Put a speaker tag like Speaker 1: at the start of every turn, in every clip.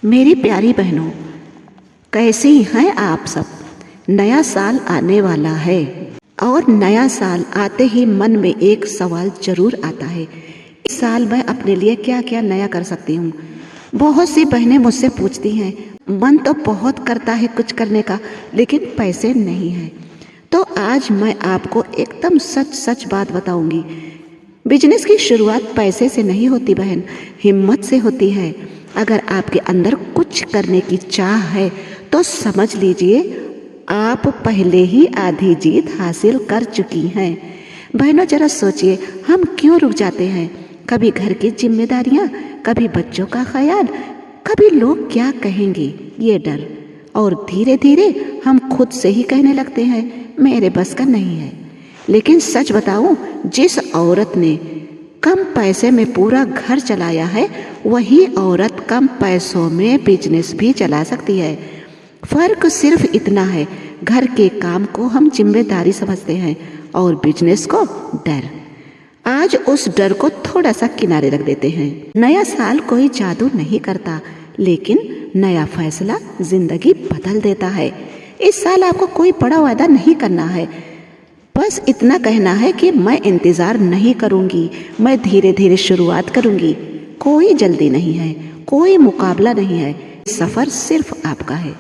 Speaker 1: मेरी प्यारी बहनों, कैसी हैं आप सब। नया साल आने वाला है और नया साल आते ही मन में एक सवाल जरूर आता है, इस साल मैं अपने लिए क्या क्या नया कर सकती हूँ। बहुत सी बहनें मुझसे पूछती हैं, मन तो बहुत करता है कुछ करने का, लेकिन पैसे नहीं हैं। तो आज मैं आपको एकदम सच सच बात बताऊंगी। बिजनेस की शुरुआत पैसे से नहीं होती बहन, हिम्मत से होती है। अगर आपके अंदर कुछ करने की चाह है तो समझ लीजिए आप पहले ही आधी जीत हासिल कर चुकी हैं। बहनों, जरा सोचिए, हम क्यों रुक जाते हैं? कभी घर की जिम्मेदारियां, कभी बच्चों का ख्याल, कभी लोग क्या कहेंगे, ये डर, और धीरे धीरे हम खुद से ही कहने लगते हैं मेरे बस का नहीं है। लेकिन सच बताऊं, जिस औरत ने कम पैसे में पूरा घर चलाया है, वही औरत कम पैसों में बिजनेस भी चला सकती है। फर्क सिर्फ इतना है, घर के काम को हम जिम्मेदारी समझते हैं और बिजनेस को डर। आज उस डर को थोड़ा सा किनारे रख देते हैं। नया साल कोई जादू नहीं करता, लेकिन नया फैसला जिंदगी बदल देता है। इस साल आपको कोई बड़ा वादा नहीं करना है, बस इतना कहना है कि मैं इंतज़ार नहीं करूंगी, मैं धीरे धीरे शुरुआत करूंगी। कोई जल्दी नहीं है, कोई मुकाबला नहीं है, सफ़र सिर्फ आपका है।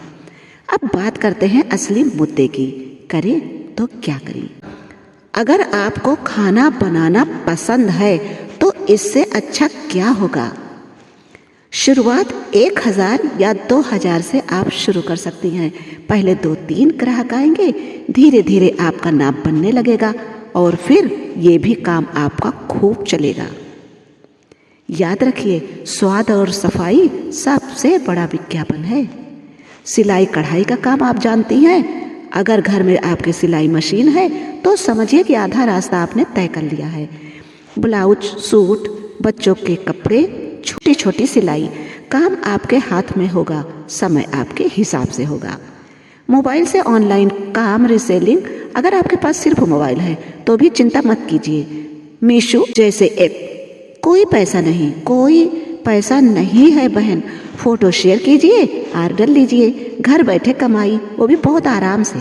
Speaker 1: अब बात करते हैं असली मुद्दे की, करें तो क्या करें। अगर आपको खाना बनाना पसंद है तो इससे अच्छा क्या होगा। शुरुआत 1000 या 2000 से आप शुरू कर सकती हैं। पहले 2-3 ग्राहक आएंगे, धीरे धीरे आपका नाम बनने लगेगा और फिर ये भी काम आपका खूब चलेगा। याद रखिए, स्वाद और सफाई सबसे बड़ा विज्ञापन है। सिलाई कढ़ाई का काम आप जानती हैं। अगर घर में आपके सिलाई मशीन है तो समझिए कि आधा रास्ता आपने तय कर लिया है। ब्लाउज, सूट, बच्चों के कपड़े, छोटी छोटी सिलाई, काम आपके हाथ में होगा, समय आपके हिसाब से होगा। मोबाइल से ऑनलाइन काम, रीसेलिंग, अगर आपके पास सिर्फ मोबाइल है तो भी चिंता मत कीजिए। मीशो जैसे ऐप, कोई पैसा नहीं है बहन। फोटो शेयर कीजिए, ऑर्डर लीजिए, घर बैठे कमाई, वो भी बहुत आराम से।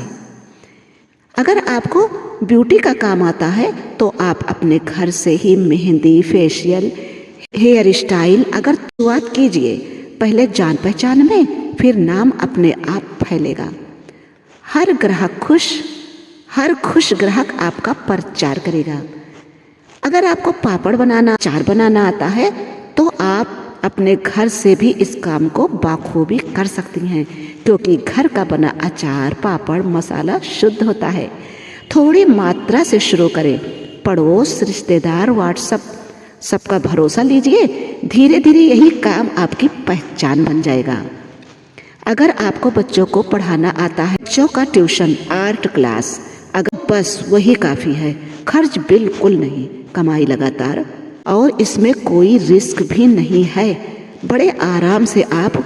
Speaker 1: अगर आपको ब्यूटी का काम आता है तो आप अपने घर से ही मेहंदी, फेशियल, हेयर स्टाइल अगर शुरुआत कीजिए। पहले जान पहचान में, फिर नाम अपने आप फैलेगा। हर खुश ग्राहक आपका प्रचार करेगा। अगर आपको पापड़ बनाना, अचार बनाना आता है तो आप अपने घर से भी इस काम को बाखूबी कर सकती हैं, क्योंकि घर का बना अचार, पापड़, मसाला शुद्ध होता है। थोड़ी मात्रा से शुरू करें। पड़ोस, रिश्तेदार, व्हाट्सएप, सबका भरोसा लीजिए। धीरे धीरे यही काम आपकी पहचान बन जाएगा। अगर आपको बच्चों को पढ़ाना आता है, बच्चों का ट्यूशन, आर्ट क्लास, अगर बस वही काफ़ी है, खर्च बिल्कुल नहीं, कमाई लगातार, और इसमें कोई रिस्क भी नहीं है। बड़े आराम से आप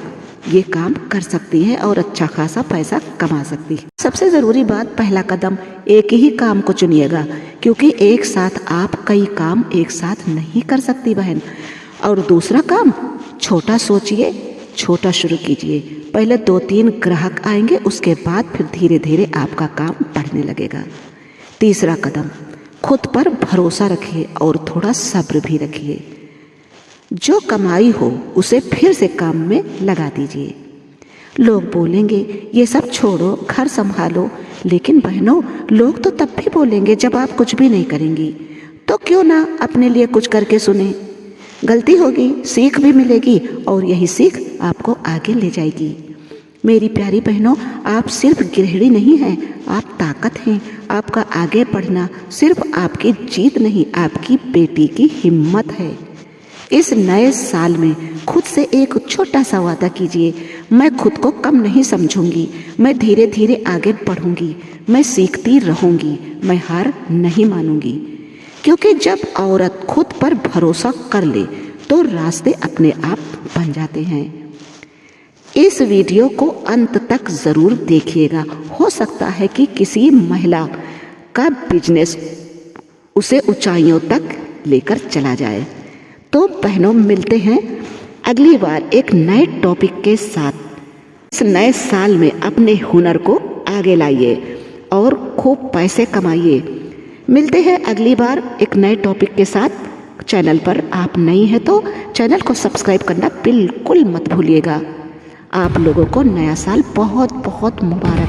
Speaker 1: ये काम कर सकती हैं और अच्छा खासा पैसा कमा सकती है। सबसे ज़रूरी बात, पहला कदम, एक ही काम को चुनिएगा, क्योंकि एक साथ आप कई काम एक साथ नहीं कर सकती बहन। और दूसरा काम, छोटा सोचिए, छोटा शुरू कीजिए। पहले 2-3 ग्राहक आएंगे, उसके बाद फिर धीरे धीरे आपका काम बढ़ने लगेगा। तीसरा कदम, खुद पर भरोसा रखिए और थोड़ा सब्र भी रखिए। जो कमाई हो उसे फिर से काम में लगा दीजिए। लोग बोलेंगे ये सब छोड़ो, घर संभालो, लेकिन बहनों, लोग तो तब भी बोलेंगे जब आप कुछ भी नहीं करेंगी। तो क्यों ना अपने लिए कुछ करके सुने। गलती होगी, सीख भी मिलेगी और यही सीख आपको आगे ले जाएगी। मेरी प्यारी बहनों, आप सिर्फ गृहिणी नहीं हैं, आप ताकत हैं। आपका आगे बढ़ना सिर्फ आपकी जीत नहीं, आपकी बेटी की हिम्मत है। इस नए साल में खुद से एक छोटा सा वादा कीजिए, मैं खुद को कम नहीं समझूंगी, मैं धीरे धीरे आगे बढ़ूंगी, मैं सीखती रहूंगी, मैं हार नहीं मानूंगी। क्योंकि जब औरत खुद पर भरोसा कर ले तो रास्ते अपने आप बन जाते हैं। इस वीडियो को अंत तक ज़रूर देखिएगा। हो सकता है कि किसी महिला का बिजनेस उसे ऊंचाइयों तक लेकर चला जाए। तो बहनों, मिलते हैं अगली बार एक नए टॉपिक के साथ इस नए साल में अपने हुनर को आगे लाइए और खूब पैसे कमाइए। मिलते हैं अगली बार एक नए टॉपिक के साथ। चैनल पर आप नई हैं तो चैनल को सब्सक्राइब करना बिल्कुल मत भूलिएगा। आप लोगों को नया साल बहुत बहुत मुबारक।